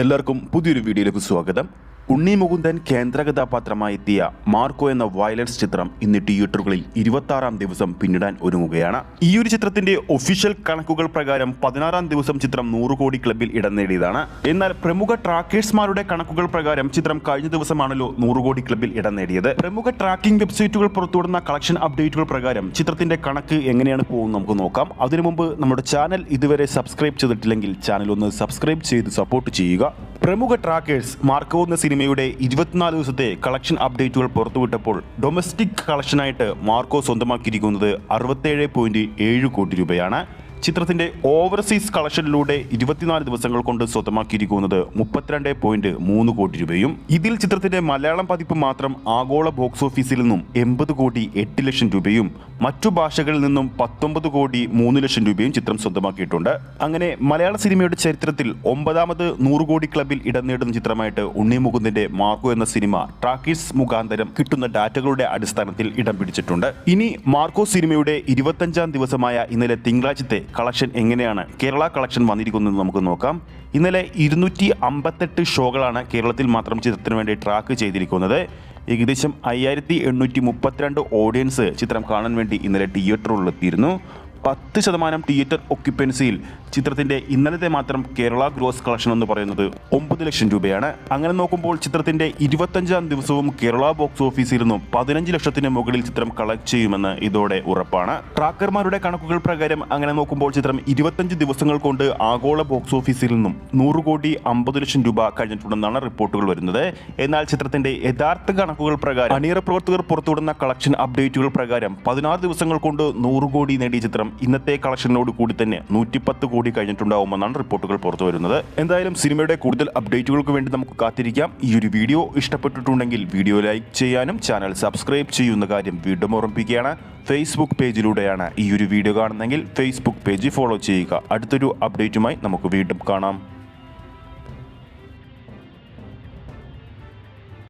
എല്ലാവർക്കും പുതിയൊരു വീഡിയോയിലേക്ക് സ്വാഗതം. ഉണ്ണി മുകുന്ദൻ കേന്ദ്ര കഥാപാത്രമായി എത്തിയ മാർക്കോ എന്ന വയലൻസ് ചിത്രം ഇന്ന് തിയേറ്ററുകളിൽ 26-ാം ദിവസം പിന്നിടാൻ ഒരുങ്ങുകയാണ്. ഈ ഒരു ചിത്രത്തിന്റെ ഒഫീഷ്യൽ കണക്കുകൾ പ്രകാരം 16-ാം ദിവസം ചിത്രം 100 കോടി ക്ലബിൽ ഇടം നേടിയതാണ്. എന്നാൽ പ്രമുഖ ട്രാക്കേഴ്സ്മാരുടെ കണക്കുകൾ പ്രകാരം ചിത്രം കഴിഞ്ഞ ദിവസമാണല്ലോ 100 കോടി ക്ലബിൽ ഇടം നേടിയത്. പ്രമുഖ ട്രാക്കിംഗ് വെബ്സൈറ്റുകൾ പുറത്തുവിടുന്ന കളക്ഷൻ അപ്ഡേറ്റുകൾ പ്രകാരം ചിത്രത്തിന്റെ കണക്ക് എങ്ങനെയാണ് പോകുന്നത് നമുക്ക് നോക്കാം. അതിനു മുമ്പ് നമ്മുടെ ചാനൽ ഇതുവരെ സബ്സ്ക്രൈബ് ചെയ്തിട്ടില്ലെങ്കിൽ ചാനൽ ഒന്ന് സബ്സ്ക്രൈബ് ചെയ്ത് സപ്പോർട്ട് ചെയ്യുക. പ്രമുഖ ട്രാക്കേഴ്സ് മാർക്കോ എന്ന സിനിമയുടെ 24 ദിവസത്തെ കളക്ഷൻ അപ്ഡേറ്റുകൾ പുറത്തുവിട്ടപ്പോൾ ഡൊമസ്റ്റിക് കളക്ഷനായിട്ട് മാർക്കോ സ്വന്തമാക്കിയിരിക്കുന്നത് 67.7 കോടി രൂപയാണ്. ചിത്രത്തിന്റെ ഓവർസീസ് കളക്ഷനിലൂടെ 24 ദിവസങ്ങൾ കൊണ്ട് സ്വന്തമാക്കിയിരിക്കുന്നത് 32.3 കോടി രൂപയും. ഇതിൽ ചിത്രത്തിന്റെ മലയാളം പതിപ്പ് മാത്രം ആഗോള ബോക്സ് ഓഫീസിൽ നിന്നും 80 കോടി 8 ലക്ഷം രൂപയും മറ്റു ഭാഷകളിൽ നിന്നും 19 കോടി 3 ലക്ഷം രൂപയും ചിത്രം സ്വന്തമാക്കിയിട്ടുണ്ട്. അങ്ങനെ മലയാള സിനിമയുടെ ചരിത്രത്തിൽ 9ാമത് 100 കോടി ക്ലബിൽ ഇടം നേടുന്ന ചിത്രമായിട്ട് ഉണ്ണി മുകുന്ദന്റെ മാർക്കോ എന്ന സിനിമ ട്രാക്കേഴ്സ് മുഖാന്തരം കിട്ടുന്ന ഡാറ്റകളുടെ അടിസ്ഥാനത്തിൽ ഇടം പിടിച്ചിട്ടുണ്ട്. ഇനി മാർക്കോ സിനിമയുടെ 25ാം ദിവസമായ ഇന്നലെ തിങ്കളാഴ്ചത്തെ കളക്ഷൻ എങ്ങനെയാണ് കേരള കളക്ഷൻ വന്നിരിക്കുന്നത് നമുക്ക് നോക്കാം. ഇന്നലെ 258 ഷോകളാണ് കേരളത്തിൽ മാത്രം ചിത്രത്തിന് വേണ്ടി ട്രാക്ക് ചെയ്തിരിക്കുന്നത്. ഏകദേശം 5832 ഓഡിയൻസ് ചിത്രം കാണാൻ വേണ്ടി ഇന്നലെ തിയേറ്ററുകളിലെത്തിയിരുന്നു. 10% തിയേറ്റർ ഒക്യുപ്പൻസിയിൽ ചിത്രത്തിന്റെ ഇന്നലത്തെ മാത്രം കേരള ഗ്രോസ് കളക്ഷൻ എന്ന് പറയുന്നത് 9 ലക്ഷം രൂപയാണ്. അങ്ങനെ നോക്കുമ്പോൾ ചിത്രത്തിന്റെ 25ാം ദിവസവും കേരള ബോക്സ് ഓഫീസിൽ നിന്നും 15 ലക്ഷത്തിന് മുകളിൽ ചിത്രം കളക്ട് ചെയ്യുമെന്ന് ഇതോടെ ഉറപ്പാണ്. ട്രാക്കർമാരുടെ കണക്കുകൾ പ്രകാരം അങ്ങനെ നോക്കുമ്പോൾ ചിത്രം 25 ദിവസങ്ങൾ കൊണ്ട് ആഗോള ബോക്സ് ഓഫീസിൽ നിന്നും 100 കോടി 50 ലക്ഷം രൂപ കഴിഞ്ഞിട്ടുണ്ടെന്നാണ് റിപ്പോർട്ടുകൾ വരുന്നത്. എന്നാൽ ചിത്രത്തിന്റെ യഥാർത്ഥ കണക്കുകൾ പ്രകാരം അണിയറ പ്രവർത്തകർ പുറത്തുവിടുന്ന കളക്ഷൻ അപ്ഡേറ്റുകൾ പ്രകാരം 16 ദിവസങ്ങൾ കൊണ്ട് 100 കോടി നേടിയ ചിത്രം ഇന്നത്തെ കളക്ഷനോട് കൂടി തന്നെ 110 കോടി കഴിഞ്ഞിട്ടുണ്ടാവുമെന്നാണ് റിപ്പോർട്ടുകൾ പുറത്തു വരുന്നത്. എന്തായാലും സിനിമയുടെ കൂടുതൽ അപ്ഡേറ്റുകൾക്ക് വേണ്ടി നമുക്ക് കാത്തിരിക്കാം. ഈ ഒരു വീഡിയോ ഇഷ്ടപ്പെട്ടിട്ടുണ്ടെങ്കിൽ വീഡിയോ ലൈക്ക് ചെയ്യാനും ചാനൽ സബ്സ്ക്രൈബ് ചെയ്യുന്ന കാര്യം വീണ്ടും ഓർമ്മിപ്പിക്കുകയാണ്. ഫേസ്ബുക്ക് പേജിലൂടെയാണ് ഈ ഒരു വീഡിയോ കാണുന്നതെങ്കിൽ ഫേസ്ബുക്ക് പേജ് ഫോളോ ചെയ്യുക. അടുത്തൊരു അപ്ഡേറ്റുമായി നമുക്ക് വീണ്ടും കാണാം.